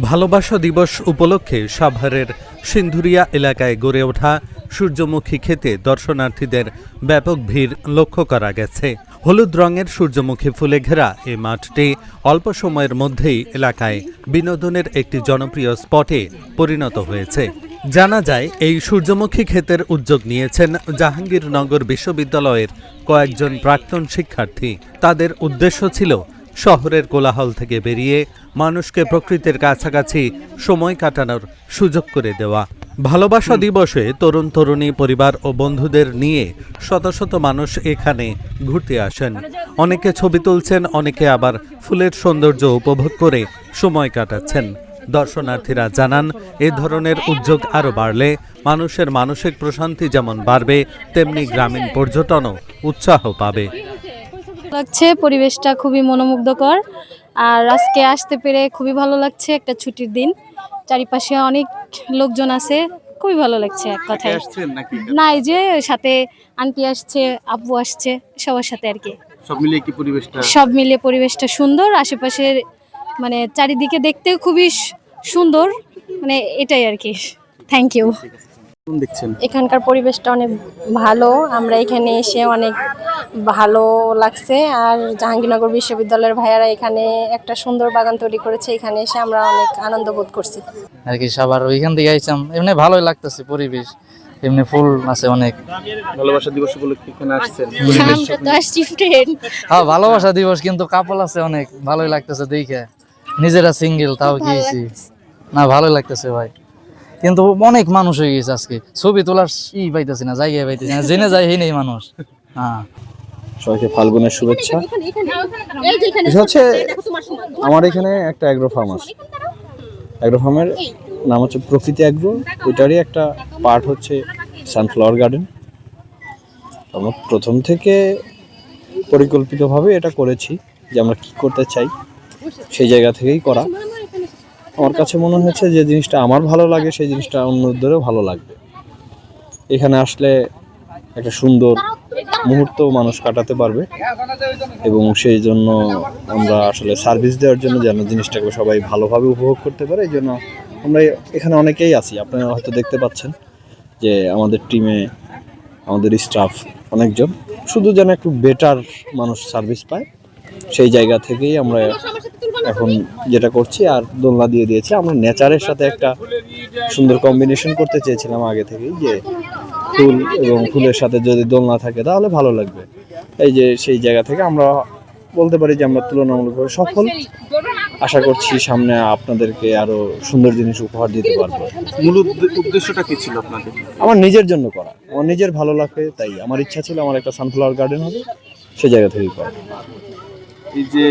ভালোবাসা দিবস উপলক্ষে সাভারের সিন্ধুরিয়া এলাকায় গড়ে ওঠা সূর্যমুখী ক্ষেতে দর্শনার্থীদের ব্যাপক ভিড় লক্ষ্য করা গেছে। হলুদ রঙের সূর্যমুখী ফুলে ঘেরা এই মাঠটি অল্প সময়ের মধ্যেই এলাকায় বিনোদনের একটি জনপ্রিয় স্পটে পরিণত হয়েছে। জানা যায়, এই সূর্যমুখী ক্ষেতের উদ্যোগ নিয়েছেন জাহাঙ্গীরনগর বিশ্ববিদ্যালয়ের কয়েকজন প্রাক্তন শিক্ষার্থী। তাদের উদ্দেশ্য ছিল শহরের কোলাহল থেকে বেরিয়ে মানুষকে প্রকৃতির কাছাকাছি সময় কাটানোর সুযোগ করে দেওয়া। ভালোবাসা দিবসে তরুণ তরুণী পরিবার ও বন্ধুদের নিয়ে শত শত মানুষ এখানে ঘুরতে আসেন। অনেকে ছবি তুলছেন, অনেকে আবার ফুলের সৌন্দর্য উপভোগ করে সময় কাটাচ্ছেন। দর্শনার্থীরা জানান, এ ধরনের উদ্যোগ আরও বাড়লে মানুষের মানসিক প্রশান্তি যেমন বাড়বে, তেমনি গ্রামীণ পর্যটনও উৎসাহ পাবে। লাগছে, পরিবেশটা খুবই মনোমুগ্ধকর। আর আজকে আসতে পেরে খুবই ভালো লাগছে। একটা ছুটির দিন, চারিপাশে অনেক লোকজন আছে, খুবই ভালো লাগছে। এক কথায় না, এই যে সাথে আন্টি আসছে, আব্বু আসছে, সবার সাথে আর কি। সব মিলিয়ে পরিবেশটা সুন্দর। আশেপাশের মানে চারিদিকে দেখতে খুবই সুন্দর, মানে এটাই আর কি। Thank you. এখানকার পরিবেশটা অনেক ভালো, আমরা এখানে এসে অনেক ভালো লাগছে। আর জাহাঙ্গীরনগর বিশ্ববিদ্যালয়ের ভাইয়ারা এখানে একটা সুন্দর বাগান তৈরি করেছে, এখানে এসে আমরা অনেক আনন্দ বোধ করছি আর কি। সবার ওইখান থেকে আইসাম, এমনি ভালোই লাগতেছে পরিবেশ, এমনি ফুল আছে অনেক। ভালোবাসা দিবস উপলক্ষে এখানে আসছেন? হ্যাঁ, ভালোবাসা দিবস, কিন্তু কাপল আছে অনেক, ভালোই লাগতেছে দেখে। নিজেরা সিঙ্গেল, তাও গিয়েছি না, ভালোই লাগতেছে ভাই। কিন্তু অনেক মানুষ হয়ে গেছে আজকে, ছবি তোলার পাইতেছি না, জায়গায় পাইতেছি না, জেনে যায় এই নেই মানুষ। হ্যাঁ, সবাইকে ফাল্গুনের শুভেচ্ছা। হচ্ছে আমার এখানে একটা অ্যাগ্রো ফার্ম আছে, অ্যাগ্রো ফার্মের নাম হচ্ছে প্রকৃতি অ্যাগ্রো। ওইটারই একটা পার্ট হচ্ছে সানফ্লাওয়ার গার্ডেন। আমরা প্রথম থেকে পরিকল্পিতভাবে এটা করেছি যে আমরা কি করতে চাই, সেই জায়গা থেকেই করা। আমার কাছে মনে হয়েছে যে জিনিসটা আমার ভালো লাগে, সেই জিনিসটা অন্যদেরও ভালো লাগবে। এখানে আসলে একটা সুন্দর মুহূর্ত মানুষ কাটাতে পারবে, এবং সেই জন্য আমরা আসলে সার্ভিস দেওয়ার জন্য যেন জিনিসটাকে সবাই ভালোভাবে উপভোগ করতে পারে, এই জন্য আমরা এখানে অনেকেই আছি। আপনারা হয়তো দেখতে পাচ্ছেন যে আমাদের টিমে, আমাদের স্টাফ অনেকজন, শুধু যেন একটু বেটার মানুষ সার্ভিস পায়, সেই জায়গা থেকেই আমরা এখন যেটা করছি। আর দোলনা দিয়ে দিয়েছি, আমরা নেচারের সাথে একটা সুন্দর কম্বিনেশন করতে চেয়েছিলাম আগে থেকেই, যে ফুল এবং ফুলের সাথে যদি দোলনা থাকে তাহলে ভালো লাগবে। এই যে সেই জায়গা থেকে আমরা বলতে পারি যে আমরা তুলনামূলকভাবে সফল। আশা করছি সামনে আপনাদেরকে আরো সুন্দর জিনিস উপহার দিতে পারবো। মূল উদ্দেশ্যটা কি ছিল আপনাদের? আমার নিজের জন্য করা, আমার নিজের ভালো লাগে, তাই আমার ইচ্ছা ছিল আমার একটা সানফ্লাওয়ার গার্ডেন হবে, সেই জায়গা থেকেই করা। এই যে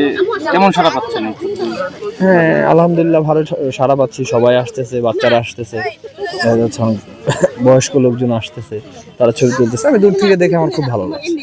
কেমন সাড়া পাচ্ছেন? হ্যাঁ, আলহামদুলিল্লাহ ভালো সাড়া পাচ্ছি। সবাই আসতেছে, বাচ্চারা আসতেছে, বয়স্ক লোকজন আসতেছে, তারা ছবি তুলতেছে। আমি দূর থেকে দেখে আমার খুব ভালো লাগছে।